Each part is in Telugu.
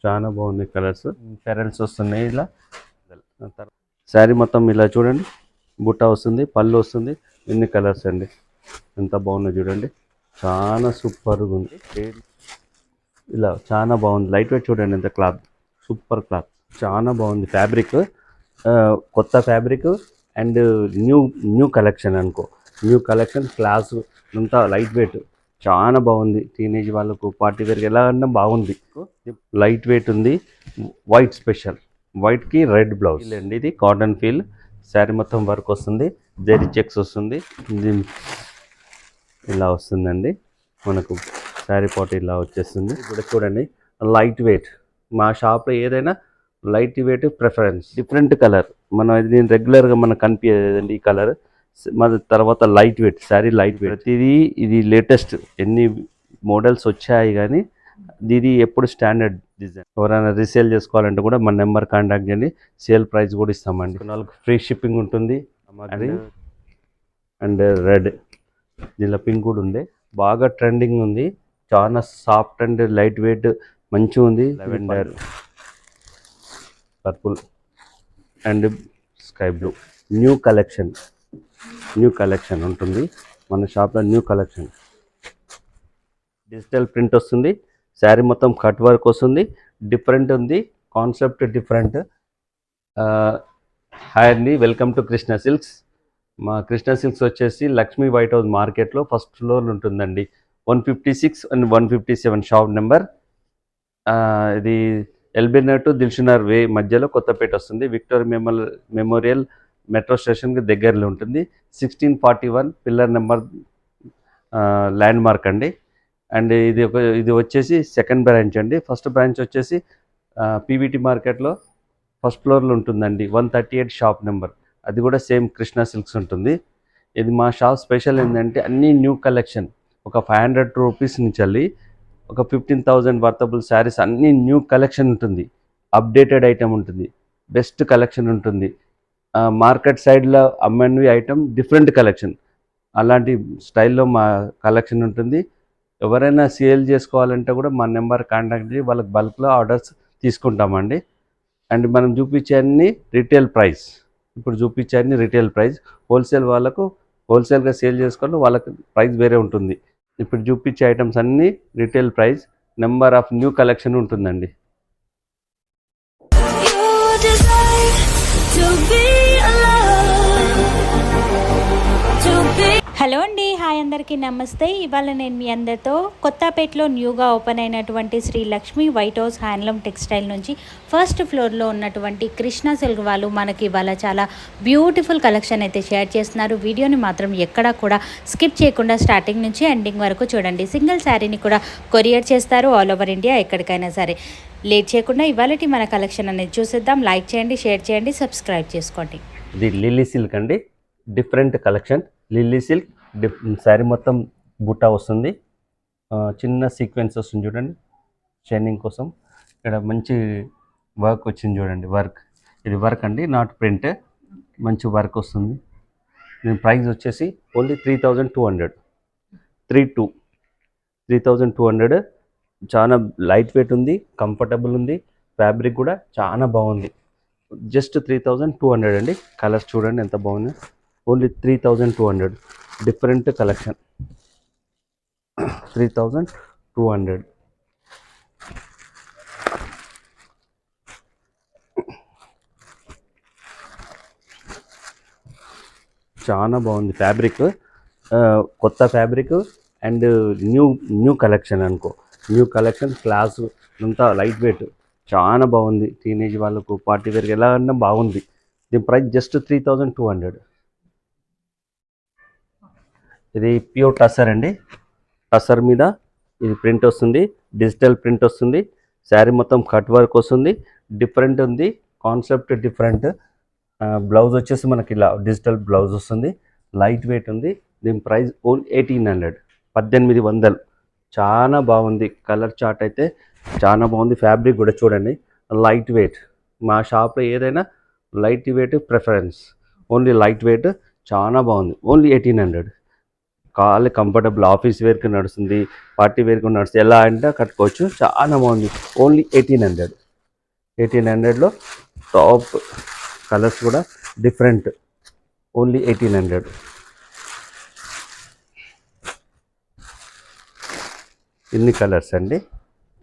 చాలా బాగున్నాయి కలర్స్. పెరల్స్ వస్తున్నాయి ఇలా. శారీ మొత్తం ఇలా చూడండి, బుట్ట వస్తుంది, పళ్ళు వస్తుంది. ఎన్ని కలర్స్ అండి, ఎంత బాగున్నాయి చూడండి. చాలా సూపర్గా ఉంది. ఇలా చాలా బాగుంది. లైట్ వెయిట్ చూడండి, ఎంత క్లాత్, సూపర్ క్లాత్, చాలా బాగుంది. ఫ్యాబ్రిక్ కొత్త fabric and new new collection అనుకో. న్యూ కలెక్షన్ క్లాస్ అంతా లైట్ వెయిట్, చాలా బాగుంది. టీనేజ్ వాళ్ళకు పార్టీ వేర్కి ఎలా అన్నా బాగుంది. లైట్ వెయిట్ ఉంది. వైట్ స్పెషల్, వైట్కి రెడ్ బ్లౌజ్ అండి. ఇది కాటన్ ఫీల్. శారీ మొత్తం వర్క్ వస్తుంది, జెరీ చెక్స్ వస్తుంది. ఇది ఇలా వస్తుందండి మనకు. శారీ పాట్ ఇలా వచ్చేస్తుంది. ఇప్పుడు చూడండి, లైట్ వెయిట్. మా షాప్లో ఏదైనా light weight preference. Different colour, మనం ఇది రెగ్యులర్గా మనకు కనిపించదండి ఈ కలర్. మన తర్వాత light weight sari, light weight. ప్రతిదీ ఇది లేటెస్ట్, ఎన్ని మోడల్స్ వచ్చాయి కానీ ఇది ఎప్పుడు స్టాండర్డ్ డిజైన్. ఎవరైనా రీసేల్ చేసుకోవాలంటే కూడా మన నెంబర్ కాంటాక్ట్ చేయండి, సేల్ ప్రైస్ కూడా ఇస్తామండి. నాలుగు ఫ్రీ షిప్పింగ్ ఉంటుంది. అండ్ రెడ్, దీనిలో పింక్ కూడా ఉంది. బాగా ట్రెండింగ్ ఉంది, చాలా సాఫ్ట్ అండ్ లైట్ వెయిట్, మంచిగా ఉంది. Lavender, purple and sky blue. New collection, new collection ఉంటుంది మన షాప్లో. న్యూ కలెక్షన్, డిజిటల్ ప్రింట్ వస్తుంది. శారీ మొత్తం కట్ వర్క్ వస్తుంది. డిఫరెంట్ ఉంది, కాన్సెప్ట్ డిఫరెంట్. హాయ్ అండి, వెల్కమ్ టు కృష్ణ సిల్క్స్. మా కృష్ణ సిల్క్స్ వచ్చేసి లక్ష్మీ వైట్ హౌస్ మార్కెట్లో ఫస్ట్ ఫ్లోర్ ఉంటుందండి. 156 అండ్ 157 షాప్ నెంబర్. ఇది ఎల్బీనగర్ టు దిల్షునగర్ వే మధ్యలో కొత్తపేట వస్తుంది. విక్టోరియా మెమోరియల్ మెట్రో స్టేషన్కి దగ్గరలో ఉంటుంది. 1641 పిల్లర్ నెంబర్ ల్యాండ్ మార్క్ అండి. అండ్ ఇది వచ్చేసి సెకండ్ బ్రాంచ్ అండి. ఫస్ట్ బ్రాంచ్ వచ్చేసి పీవీటీ మార్కెట్లో ఫస్ట్ ఫ్లోర్లో ఉంటుందండి, 138 షాప్ నెంబర్. అది కూడా సేమ్ కృష్ణ సిల్క్స్ ఉంటుంది. ఇది మా షాప్ స్పెషల్ ఏంటంటే అన్ని న్యూ కలెక్షన్. ఒక 500 రూపీస్ నుంచి వెళ్ళి ఒక 15,000 వర్తబుల్ శారీస్, అన్ని న్యూ కలెక్షన్ ఉంటుంది. అప్డేటెడ్ ఐటమ్ ఉంటుంది, బెస్ట్ కలెక్షన్ ఉంటుంది. మార్కెట్ సైడ్లో అమ్మనివి ఐటమ్ డిఫరెంట్ కలెక్షన్, అలాంటి స్టైల్లో మా కలెక్షన్ ఉంటుంది. ఎవరైనా సేల్ చేసుకోవాలంటే కూడా మా నెంబర్ కాంటాక్ట్ చేసి వాళ్ళకి బల్క్లో ఆర్డర్స్ తీసుకుంటామండి. అండ్ మనం చూపించే అన్ని రీటైల్ ప్రైస్, ఇప్పుడు చూపించే అన్ని రీటైల్ ప్రైస్. హోల్సేల్ వాళ్ళకు హోల్సేల్గా సేల్ చేసుకోవాలి, వాళ్ళకి ప్రైస్ వేరే ఉంటుంది. ఇప్పుడు చూపించే ఐటమ్స్ అన్నీ retail price. Number of new collection ఉంటుందండి. హలో అండి, హాయ్ అందరికీ నమస్తే. ఇవాళ నేను మీ అందరితో కొత్తపేటలో న్యూగా ఓపెన్ అయినటువంటి Sri Lakshmi white house handloom textile నుంచి ఫస్ట్ ఫ్లోర్లో ఉన్నటువంటి కృష్ణ సిల్క్ వాళ్ళు మనకి ఇవాళ చాలా బ్యూటిఫుల్ కలెక్షన్ అయితే షేర్ చేస్తున్నారు. వీడియోని మాత్రం ఎక్కడా కూడా స్కిప్ చేయకుండా స్టార్టింగ్ నుంచి ఎండింగ్ వరకు చూడండి. సింగిల్ శారీని కూడా కొరియర్ చేస్తారు ఆల్ ఓవర్ ఇండియా, ఎక్కడికైనా సరే. లేట్ చేయకుండా ఇవాళటి మన కలెక్షన్ అనేది చూసేద్దాం. లైక్ చేయండి, షేర్ చేయండి, సబ్స్క్రైబ్ చేసుకోండి. ఇది లిల్లీ సిల్క్ అండి, different collection. Lily silk sari మొత్తం బుట్ట వస్తుంది, చిన్న సీక్వెన్స్ వస్తుంది చూడండి షైనింగ్ కోసం. ఇక్కడ మంచి వర్క్ వచ్చింది చూడండి, వర్క్. ఇది వర్క్ అండి, నాట్ ప్రింట్. మంచి వర్క్ వస్తుంది. దీని ప్రైస్ వచ్చేసి ఓన్లీ 3,200. 3,200. చాలా లైట్ వెయిట్ ఉంది, కంఫర్టబుల్ ఉంది. ఫ్యాబ్రిక్ కూడా చాలా బాగుంది. జస్ట్ 3,200 అండి. కలర్స్ చూడండి ఎంత బాగుంది. ఓన్లీ 3,200. Different collection. 3,200. చాలా బాగుంది ఫ్యాబ్రిక్, కొత్త ఫ్యాబ్రిక్ అండ్ న్యూ కలెక్షన్ అనుకో. న్యూ కలెక్షన్ క్లాస్ అంతా లైట్ వెయిట్, చాలా బాగుంది. టీనేజ్ వాళ్ళకు పార్టీ వేర్కి ఎలా అన్నా బాగుంది. దీని ప్రైస్ జస్ట్ 3,200. ఇది ప్యూర్ టసర్ అండి. టసర్ మీద ఇది ప్రింట్ వస్తుంది, డిజిటల్ ప్రింట్ వస్తుంది. శారీ మొత్తం కట్ వర్క్ వస్తుంది. డిఫరెంట్ ఉంది, కాన్సెప్ట్ డిఫరెంట్. బ్లౌజ్ వచ్చేసి మనకి ఇలా డిజిటల్ బ్లౌజ్ వస్తుంది. లైట్ వెయిట్ ఉంది. దీని ప్రైస్ ఓన్లీ 1,800. 1,800. చాలా బాగుంది. కలర్ చార్ట్ అయితే చాలా బాగుంది. ఫ్యాబ్రిక్ కూడా చూడండి, లైట్ వెయిట్. మా షాప్లో ఏదైనా light weight preference. Only light weight, చాలా బాగుంది. ఓన్లీ 1,800. కావాలి కంఫర్టబుల్ ఆఫీస్ వేర్కి నడుస్తుంది, పార్టీ వేర్కి నడుస్తుంది, ఎలా అంటే కట్టుకోవచ్చు. చాలా బాగుంది. ఓన్లీ 1800. 1800లో టాప్ కలర్స్ కూడా డిఫరెంట్. ఓన్లీ 1800. ఇన్ని కలర్స్ అండి,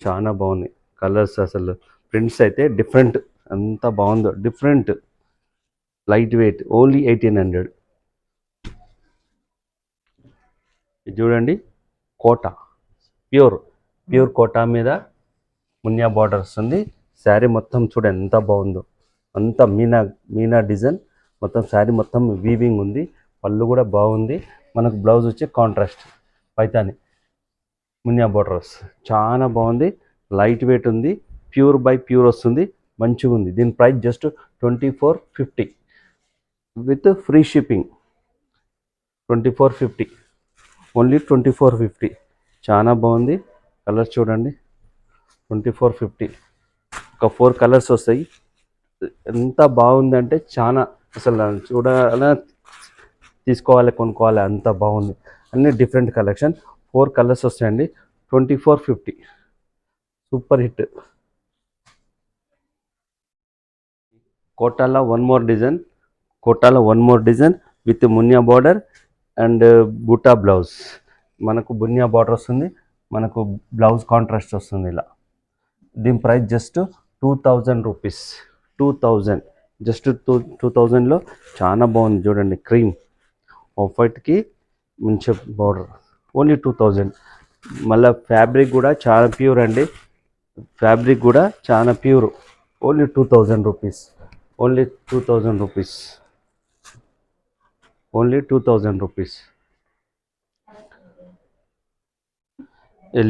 చాలా బాగున్నాయి కలర్స్. అసలు ప్రింట్స్ అయితే డిఫరెంట్, అంత బాగుందో, డిఫరెంట్, లైట్ వెయిట్. ఓన్లీ 1800. ఇది చూడండి, కోటా, ప్యూర్ కోటా మీద మునియా బార్డర్ వస్తుంది. శారీ మొత్తం చూడండి ఎంత బాగుందో, అంతా మీనా డిజైన్. మొత్తం శారీ మొత్తం వీవింగ్ ఉంది. పళ్ళు కూడా బాగుంది. మనకు బ్లౌజ్ వచ్చి కాంట్రాస్ట్ పైతాని మునియా బార్డర్స్. చాలా బాగుంది, లైట్ వెయిట్ ఉంది, ప్యూర్ బై ప్యూర్ వస్తుంది, మంచిగా ఉంది. దీని price just 2450 with free shipping. 2450, only 2450. చాలా బాగుంది. కలర్స్ చూడండి, 2450. ఒక 4 కలర్స్ వస్తాయి. ఎంత బాగుందంటే చాలా, అసలు చూడాల, తీసుకోవాలి, కొనుక్కోవాలి, అంత బాగుంది. అన్ని డిఫరెంట్ కలెక్షన్. 4 కలర్స్ వస్తాయండి. 2450, సూపర్ హిట్. కోటాలో one more design with Muniya border and బూటా బ్లౌజ్. మనకు మునియా బార్డర్ వస్తుంది, మనకు బ్లౌజ్ కాంట్రాస్ట్ వస్తుంది ఇలా. దీని ప్రైస్ జస్ట్ 2000 రూపీస్. 2000, జస్ట్ 2000లో చాలా బాగుంది. చూడండి, క్రీమ్ ఆఫ్ వైట్కి మంచి బార్డర్. ఓన్లీ 2000. మళ్ళీ ఫ్యాబ్రిక్ కూడా చాలా ప్యూర్ అండి, ఫ్యాబ్రిక్ కూడా చాలా pure. Only 2000 rupees. Only 2000 rupees. Only 2000 rupees.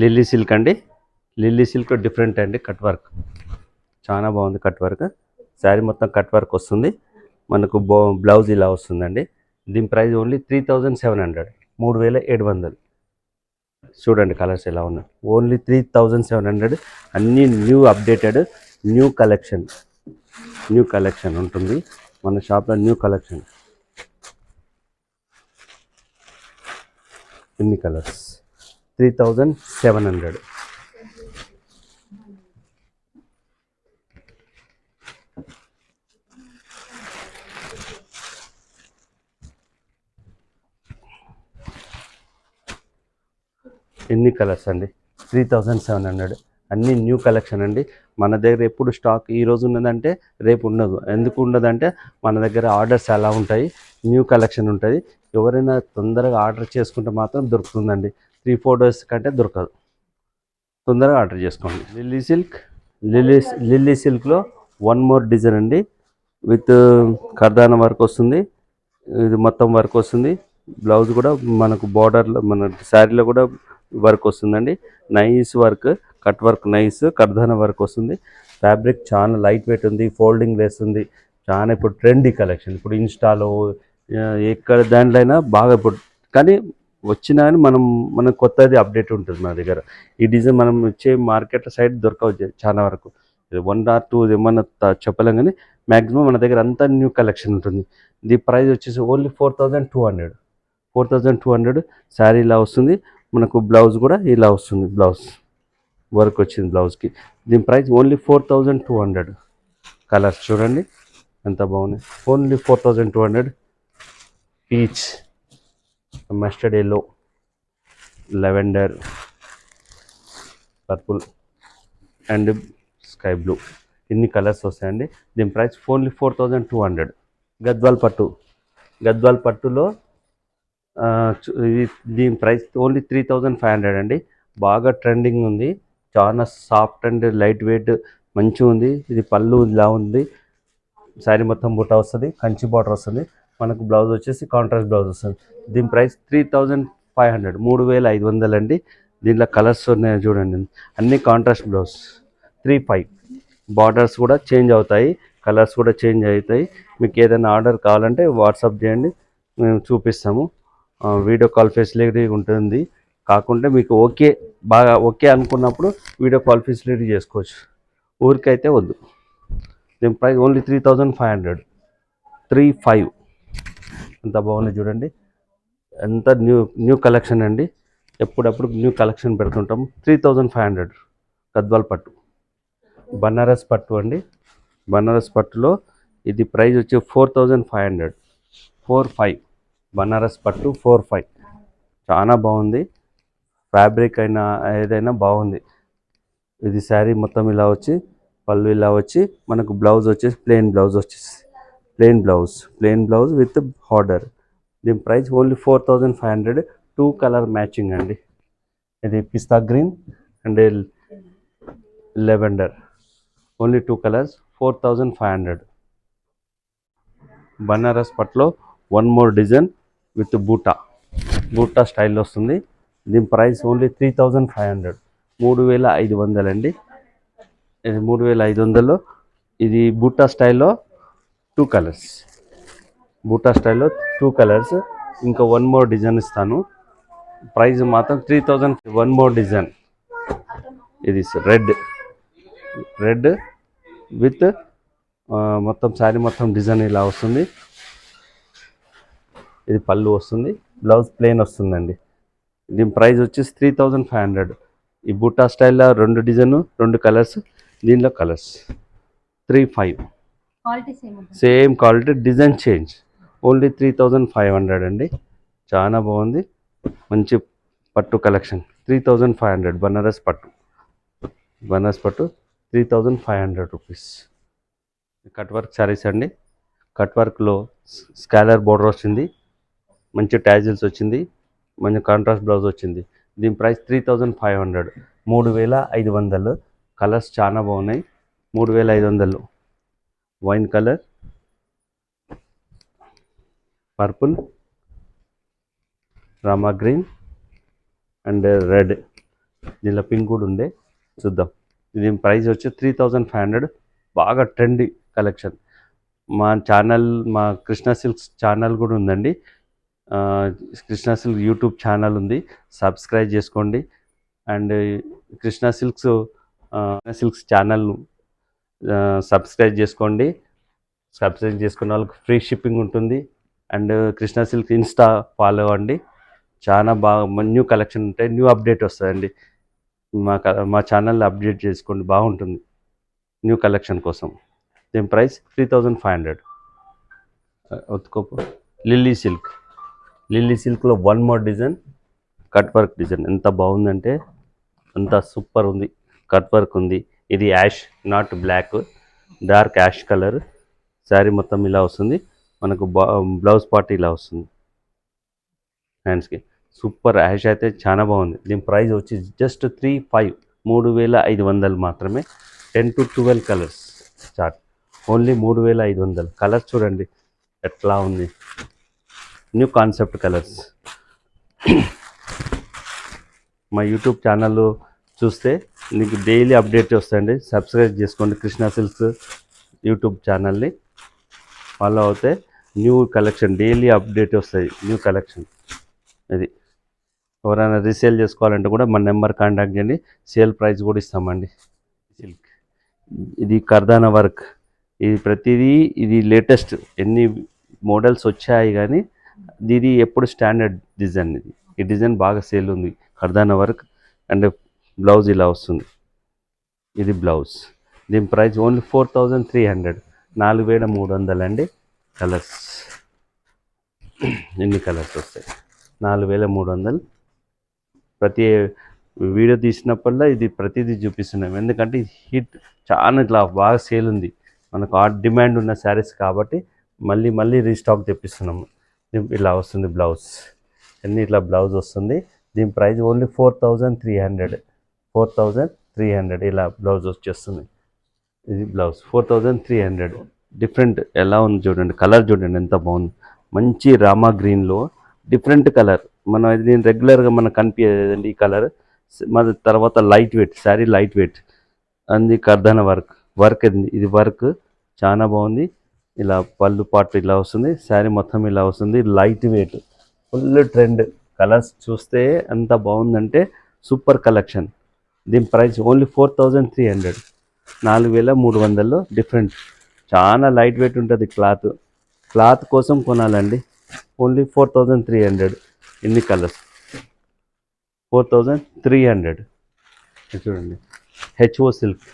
Lily silk అండి, లిల్లీ సిల్క్ డిఫరెంట్ అండి, కట్ వర్క్ చాలా బాగుంది. కట్ వర్క్ శారీ మొత్తం కట్ వర్క్ వస్తుంది. మనకు బ్లౌజ్ ఇలా వస్తుందండి. దీని ప్రైస్ ఓన్లీ 3700, 3700. చూడండి కలర్స్ ఎలా ఉన్నాయి. ఓన్లీ 3700. అన్నీ న్యూ అప్డేటెడ్, న్యూ కలెక్షన్ ఉంటుంది మన షాప్లో. New collection. ఇన్ని కలర్స్ 3700. ఎన్ని కలర్స్ అండి, 3700. అన్నీ న్యూ కలెక్షన్ అండి. మన దగ్గర ఎప్పుడు స్టాక్ ఈ రోజు ఉన్నదంటే రేపు ఉండదు. ఎందుకు ఉండదంటే మన దగ్గర ఆర్డర్స్ ఎలా ఉంటాయి, న్యూ కలెక్షన్ ఉంటుంది. ఎవరైనా తొందరగా ఆర్డర్ చేసుకుంటే మాత్రం దొరుకుతుందండి. 3-4 డేస్ కంటే దొరకదు. తొందరగా ఆర్డర్ చేసుకోండి. లిల్లీ సిల్క్లో వన్ మోర్ డిజైన్ అండి, విత్ కర్దాన వర్క్ వస్తుంది. ఇది మొత్తం వర్క్ వస్తుంది. బ్లౌజ్ కూడా మనకు బార్డర్లో, మన శారీలో కూడా వర్క్ వస్తుందండి. Nice work, cut work nice, కర్దాన వర్క్ వస్తుంది. ఫ్యాబ్రిక్ చాలా లైట్ వెయిట్ ఉంది, ఫోల్డింగ్ వేస్తుంది. చాలా ఇప్పుడు ట్రెండీ కలెక్షన్. ఇప్పుడు ఇన్స్టాలో ఎక్కడ దాంట్లో అయినా బాగా ఇప్పుడు, కానీ వచ్చినా కానీ మనం కొత్తది అప్డేట్ ఉంటుంది మన దగ్గర. ఈ డిజైన్ మనం వచ్చే మార్కెట్ సైడ్ దొరకవచ్చు చాలా వరకు. 1 or 2 ఏమన్నా చెప్పలేం, కానీ మ్యాక్సిమం మన దగ్గర అంతా న్యూ కలెక్షన్ ఉంటుంది. దీని ప్రైస్ వచ్చేసి ఓన్లీ 4200. 4200 శారీ ఇలా వస్తుంది. మనకు బ్లౌజ్ కూడా ఇలా వస్తుంది, బ్లౌజ్ వర్క్ వచ్చింది బ్లౌజ్కి. దీని ప్రైస్ ఓన్లీ 4200. కలర్స్ చూడండి ఎంత బాగున్నాయి. Only 4200. Peach, mustard yellow, lavender, purple and sky blue. ఇన్ని కలర్స్ వస్తాయండి. దీని ప్రైస్ ఓన్లీ 4200. గద్వాల్ పట్టులో దీని ప్రైస్ ఓన్లీ 3500 అండి. బాగా ట్రెండింగ్ ఉంది. చాలా సాఫ్ట్ అండ్ లైట్ వెయిట్ మంచిగా ఉంది. ఇది పళ్ళు ఇలా ఉంది. శారీ మొత్తం బుట్ట వస్తుంది, కంచి బార్డర్ వస్తుంది. మనకు బ్లౌజ్ వచ్చేసి కాంట్రాస్ట్ బ్లౌజ్ వస్తుంది. దీని ప్రైస్ 3500, 3500 అండి. దీంట్లో కలర్స్ ఉన్నాయి చూడండి, అన్ని కాంట్రాస్ట్ బ్లౌజ్. 35. బార్డర్స్ కూడా చేంజ్ అవుతాయి, కలర్స్ కూడా చేంజ్ అవుతాయి. మీకు ఏదైనా ఆర్డర్ కావాలంటే వాట్సాప్ చేయండి, మేము చూపిస్తాము. వీడియో కాల్ ఫెసిలిటీ ఉంటుంది. కాకుంటే మీకు బాగా ఓకే అనుకున్నప్పుడు వీడియో కాల్ ఫెసిలిటీ చేసుకోవచ్చు. ఊరికైతే వద్దు. దీని ప్రైస్ ఓన్లీ 3500. 35. ఎంత బాగుంది చూడండి. ఎంత న్యూ కలెక్షన్ అండి. ఎప్పుడప్పుడు న్యూ కలెక్షన్ పెడుతుంటాం. 3500 గద్వాల్ పట్టు, బనారస్ పట్టు అండి. బనారస్ పట్టులో ఇది ప్రైస్ వచ్చి 4500, 45 బనారస్ పట్టు 45. చాలా బాగుంది. ఫ్యాబ్రిక్ అయినా ఏదైనా బాగుంది. ఇది శారీ మొత్తం ఇలా వచ్చి పళ్ళు ఇలా వచ్చి మనకు బ్లౌజ్ వచ్చేసి ప్లెయిన్ బ్లౌజ్ వచ్చేసి ప్లెయిన్ బ్లౌజ్ విత్ బార్డర్. దీని ప్రైస్ ఓన్లీ 4500. 2 కలర్ మ్యాచింగ్ అండి. ఇది పిస్తా green and lavender. Only 2 colours, 4500. Banaras పట్లో వన్ మోర్ డిజైన్ విత్ బూటా స్టైల్ వస్తుంది. దీని ప్రైస్ ఓన్లీ 3500, 3500 అండి. ఇది 3500లో ఇది బూటా స్టైల్లో 2 కలర్స్, ఇంకా వన్ మోర్ డిజైన్ ఇస్తాను. ప్రైస్ మాత్రం 3000. వన్ మోర్ డిజైన్, ఇది రెడ్ విత్ మొత్తం శారీ మొత్తం డిజైన్ ఇలా వస్తుంది. ఇది పళ్ళు వస్తుంది, బ్లౌజ్ ప్లెయిన్ వస్తుందండి. దీని ప్రైస్ వచ్చేసి 3500. ఈ బూటా స్టైల్లో 2 డిజైన్ 2 కలర్స్, దీనిలో colours 35. Same quality, design change. Only 3500 అండి. చాలా బాగుంది, మంచి పట్టు కలెక్షన్. 3500 బనారస్ పట్టు 3500 రూపీస్. కట్ వర్క్ శారీస్ అండి. కట్ వర్క్లో స్కాలర్ బోర్డర్ వచ్చింది, మంచి ట్యాజిల్స్ వచ్చింది, మంచి కాంట్రాస్ట్ బ్లౌజ్ వచ్చింది. దీని ప్రైస్ 3500, 3500. కలర్స్ చాలా బాగున్నాయి. 3500. Wine colour, purple, Rama green and red. దీనిలో పింక్ కూడా ఉండే, చూద్దాం. దీని ప్రైస్ వచ్చి 3500. బాగా ట్రెండీ కలెక్షన్. మా కృష్ణ సిల్క్స్ ఛానల్ కూడా ఉందండి. కృష్ణ సిల్క్ యూట్యూబ్ ఛానల్ ఉంది, సబ్స్క్రైబ్ చేసుకోండి. And Krishna silks channel subscribe చేసుకోండి. సబ్స్క్రైబ్ చేసుకున్న వాళ్ళకి ఫ్రీ షిప్పింగ్ ఉంటుంది. And Krishna silk Insta follow అవ్వండి. చాలా బాగా న్యూ కలెక్షన్ ఉంటాయి, న్యూ అప్డేట్ వస్తుందండి. మా ఛానల్ అప్డేట్ చేసుకోండి, బాగుంటుంది న్యూ కలెక్షన్ కోసం. దీని ప్రైస్ 3500. ఒత్తుకోపు లిల్లీ సిల్క్లో one more design, cut work design. ఎంత బాగుందంటే అంత సూపర్ ఉంది. కట్ వర్క్ ఉంది. ఇది ash, not black, dark ash colour. Sari మొత్తం ఇలా వస్తుంది. మనకు బ్లౌజ్ పార్ట్ ఇలా వస్తుంది హ్యాండ్స్కి. సూపర్ యాష్ అయితే చాలా బాగుంది. దీని ప్రైస్ వచ్చి జస్ట్ 3500 మాత్రమే. 10 to 12 colours chart. Only 3500. Colours చూడండి ఎట్లా ఉంది, న్యూ కాన్సెప్ట్ కలర్స్. మా యూట్యూబ్ ఛానల్ చూస్తే మీకు డైలీ అప్డేట్ వస్తాయండి. సబ్స్క్రైబ్ చేసుకోండి కృష్ణ సిల్క్స్ యూట్యూబ్ ఛానల్ని, ఫాలో అవుతే న్యూ కలెక్షన్ డైలీ అప్డేట్ వస్తాయి, న్యూ కలెక్షన్. ఇది ఎవరైనా రీసేల్ చేసుకోవాలంటే కూడా మన నెంబర్ కాంటాక్ట్ చేయండి, సేల్ ప్రైస్ కూడా ఇస్తామండి. సిల్క్ ఇది కర్దానా వర్క్. ఇది ప్రతిదీ ఇది లేటెస్ట్, ఎన్ని మోడల్స్ వచ్చాయి కానీ ఇది ఎప్పుడు స్టాండర్డ్ డిజైన్. ఈ డిజైన్ బాగా సేల్ ఉంది. కర్దానా వర్క్ అండ్ బ్లౌజ్ ఇలా వస్తుంది. ఇది బ్లౌజ్. దీని ప్రైస్ ఓన్లీ 4300, 4300 అండి. కలర్స్ ఎన్ని కలర్స్ వస్తాయి, 4300. ప్రతి వీడియో తీసినప్పుడల్లా ఇది ప్రతిదీ చూపిస్తున్నాం, ఎందుకంటే హిట్ చాలా ఇట్లా బాగా సేల్ ఉంది. మనకు డిమాండ్ ఉన్న శారీస్ కాబట్టి మళ్ళీ రీస్టాక్ తెప్పిస్తున్నాము. ఇలా వస్తుంది బ్లౌజ్, అన్నీ ఇట్లా బ్లౌజ్ వస్తుంది. దీని ప్రైస్ ఓన్లీ 4300 ఇలా బ్లౌజ్ వచ్చేస్తుంది. ఇది బ్లౌజ్ 4300. డిఫరెంట్ ఎలా ఉంది చూడండి, కలర్ చూడండి ఎంత బాగుంది. మంచి రామా గ్రీన్లో డిఫరెంట్ కలర్. దీని రెగ్యులర్గా మనకు కనిపించేదండి ఈ కలర్. మన తర్వాత light weight sari, light weight అంది. కర్దానా వర్క్ ఇది వర్క్ చాలా బాగుంది. ఇలా పళ్ళు పాటు ఇలా వస్తుంది, శారీ మొత్తం ఇలా వస్తుంది. Light weight, full trend. Colours చూస్తే ఎంత బాగుందంటే సూపర్ కలెక్షన్. దీని ప్రైస్ ఓన్లీ 4300, 4300లో డిఫరెంట్. చాలా లైట్ వెయిట్ ఉంటుంది క్లాత్ కోసం కొనాలండి. ఓన్లీ 4300. ఎన్ని కలర్స్, 4300. చూడండి, HO silk,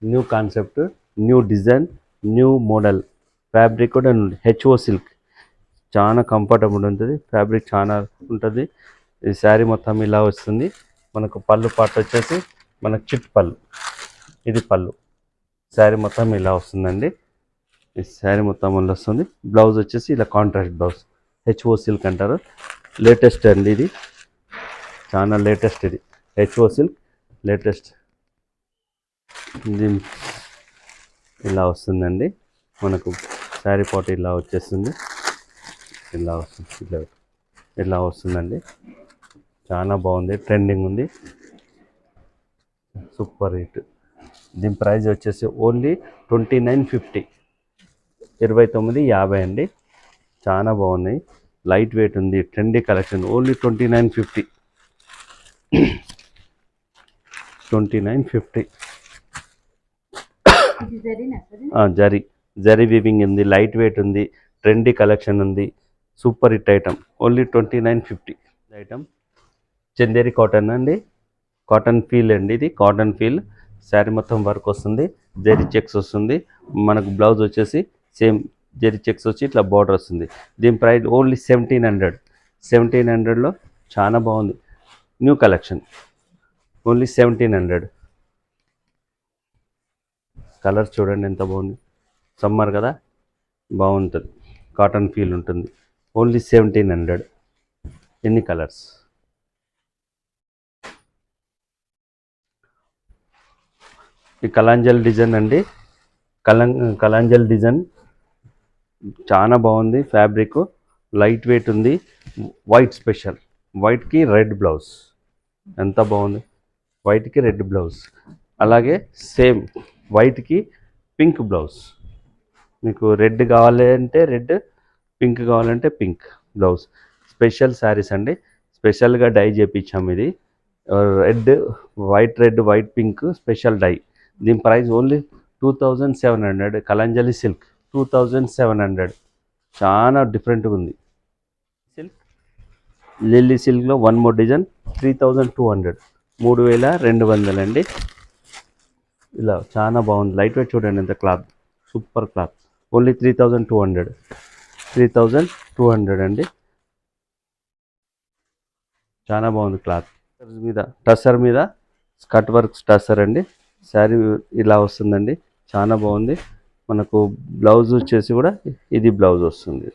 new concept, new design, new model, fabric కూడా హెచ్ఓ సిల్క్. చాలా కంఫర్టబుల్ ఉంటుంది, ఫ్యాబ్రిక్ చాలా ఉంటుంది. ఈ శారీ మొత్తం ఇలా వస్తుంది. మనకు పళ్ళు పాట వచ్చేసి మనకు చిట్ పళ్ళు, ఇది పళ్ళు. శారీ మొత్తం ఇలా వస్తుందండి. ఈ శారీ మొత్తం వల్ల వస్తుంది. బ్లౌజ్ వచ్చేసి ఇలా కాంట్రాస్ట్ బ్లౌజ్, హెచ్ఓ సిల్క్ అంటారు. లేటెస్ట్ అండి ఇది, చాలా లేటెస్ట్. ఇది హెచ్ఓ సిల్క్ లేటెస్ట్. ఇది ఇలా వస్తుందండి. మనకు శారీ పాట ఇలా వచ్చేస్తుంది, ఇలా వస్తుంది, ఇలా వస్తుందండి. చాలా బాగుంది, ట్రెండింగ్ ఉంది, సూపర్ హిట్. దీని ప్రైస్ వచ్చేసి ఓన్లీ 2950, 2950 అండి. చాలా బాగున్నాయి, లైట్ వెయిట్ ఉంది, trendy collection. Only 2950, 2950. Zari zari weaving ఉంది, లైట్ వెయిట్ ఉంది, ట్రెండీ కలెక్షన్ ఉంది, super hit item. Only 2950 item. Chanderi cotton అండి, కాటన్ ఫీల్ అండి, ఇది కాటన్ ఫీల్. శారీ మొత్తం వర్క్ వస్తుంది, జరీ చెక్స్ వస్తుంది. మనకు బ్లౌజ్ వచ్చేసి సేమ్ జరీ చెక్స్ వచ్చి ఇట్లా బార్డర్ వస్తుంది. దీని ప్రైస్ ఓన్లీ 1700. 1700లో చాలా బాగుంది, న్యూ కలెక్షన్. ఓన్లీ 1700. కలర్ చూడండి ఎంత బాగుంది, సమ్మర్ కదా బాగుంటుంది, కాటన్ ఫీల్ ఉంటుంది. ఓన్లీ 1700. ఎన్ని కలర్స్. ఈ కలాంజల్ డిజైన్ అండి, కలాంజల్ డిజైన్ చాలా బాగుంది. ఫ్యాబ్రిక్ లైట్ వెయిట్ ఉంది, వైట్ స్పెషల్, వైట్కి రెడ్ బ్లౌజ్. ఎంత బాగుంది, వైట్కి రెడ్ బ్లౌజ్. అలాగే సేమ్ వైట్కి పింక్ బ్లౌజ్. మీకు రెడ్ కావాలంటే రెడ్, పింక్ కావాలంటే పింక్ బ్లౌజ్. స్పెషల్ శారీస్ అండి, స్పెషల్గా డై చేయించాము. ఇది red, white, pink special dye. దీని ప్రైస్ ఓన్లీ 2700. కలంజలి సిల్క్ 2700, చాలా డిఫరెంట్గా ఉంది. సిల్క్, లిల్లీ సిల్క్లో వన్ మోర్ డిజైన్ 3200, 3200 అండి. ఇలా చాలా బాగుంది, లైట్ వెయిట్ చూడండి ఎంత క్లాత్, సూపర్ క్లాత్. ఓన్లీ 3200, 3200 అండి. చాలా బాగుంది క్లాత్. టసర్ మీద స్కర్ట్ వర్క్ టసర్ అండి. శారీ ఇలా వస్తుందండి, చాలా బాగుంది. మనకు బ్లౌజ్ వచ్చేసి కూడా ఇది బ్లౌజ్ వస్తుంది,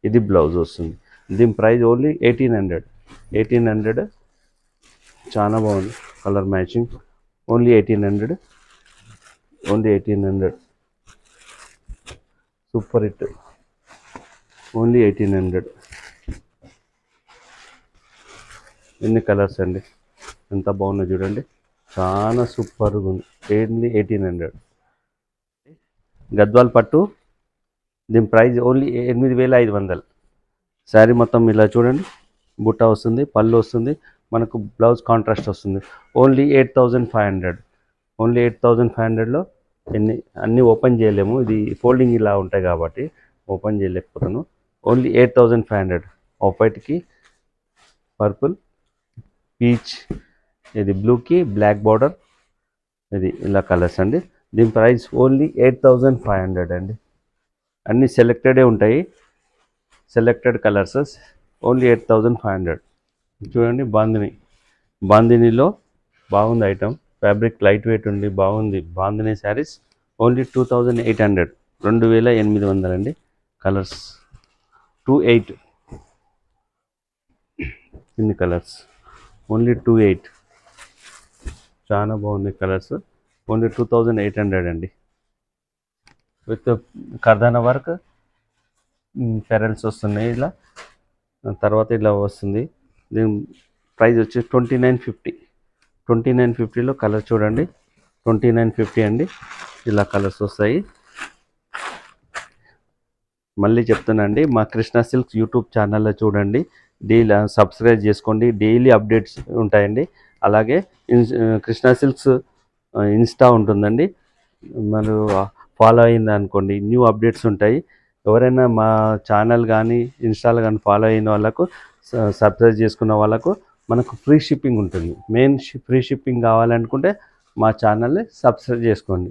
ఇది బ్లౌజ్ వస్తుంది. దీని ప్రైస్ ఓన్లీ 1800, 1800. చాలా బాగుంది, colour matching. Only 1800, only 1800. Super hit, only 1800. ఎన్ని కలర్స్ అండి, ఎంత బాగున్నాయి చూడండి, చాలా సూపర్గా ఉంది. ఓన్లీ 1800. గద్వాల్ పట్టు, దీని ప్రైస్ ఓన్లీ 8500. శారీ మొత్తం ఇలా చూడండి, బుట్ట వస్తుంది, పళ్ళు వస్తుంది, మనకు బ్లౌజ్ కాంట్రాస్ట్ వస్తుంది. ఓన్లీ 8500, ఓన్లీ 8500లో అన్నీ ఓపెన్ చేయలేము, ఇది ఫోల్డింగ్ ఇలా ఉంటాయి కాబట్టి ఓపెన్ చేయలేకపోతాను. ఓన్లీ 8500. ఆఫ్ వైట్కి పర్పుల్, పీచ్, ఇది బ్లూకి బ్లాక్ బార్డర్, ఇది ఇలా కలర్స్ అండి. దీని ప్రైస్ ఓన్లీ 8500 అండి. అన్నీ సెలెక్టెడే ఉంటాయి, సెలెక్టెడ్ కలర్స్. ఓన్లీ 8500. చూడండి, బాందినీలో బాగుంది ఐటమ్, ఫ్యాబ్రిక్ లైట్ వెయిట్ ఉంది, బాగుంది. బాందినీ శారీస్ ఓన్లీ 2800, 2800 అండి. కలర్స్ 28, ఇన్ని కలర్స్. ఓన్లీ 28, చాలా బాగుంది కలర్స్. ఓన్లీ 2800 అండి. విత్ కర్దానా వర్క్, ఫెరల్స్ వస్తున్నాయి ఇలా, తర్వాత ఇలా వస్తుంది. దీని ప్రైస్ వచ్చి 2950, 2950లో కలర్ చూడండి, 2950 అండి. ఇలా కలర్స్ వస్తాయి. మళ్ళీ చెప్తున్నాండి, మా కృష్ణ సిల్క్స్ యూట్యూబ్ ఛానల్లో చూడండి, డైలీ సబ్స్క్రైబ్ చేసుకోండి, డైలీ అప్డేట్స్ ఉంటాయండి. అలాగే కృష్ణ సిల్క్స్ ఇన్స్టా ఉంటుందండి, మనం ఫాలో అయింది అనుకోండి, న్యూ అప్డేట్స్ ఉంటాయి. ఎవరైనా మా ఛానల్ కానీ ఇన్స్టాలో కానీ ఫాలో అయిన వాళ్ళకు సబ్స్క్రైబ్ చేసుకున్న వాళ్ళకు మనకు ఫ్రీ షిప్పింగ్ ఉంటుంది. ఫ్రీ షిప్పింగ్ కావాలనుకుంటే మా ఛానల్ని సబ్స్క్రైబ్ చేసుకోండి.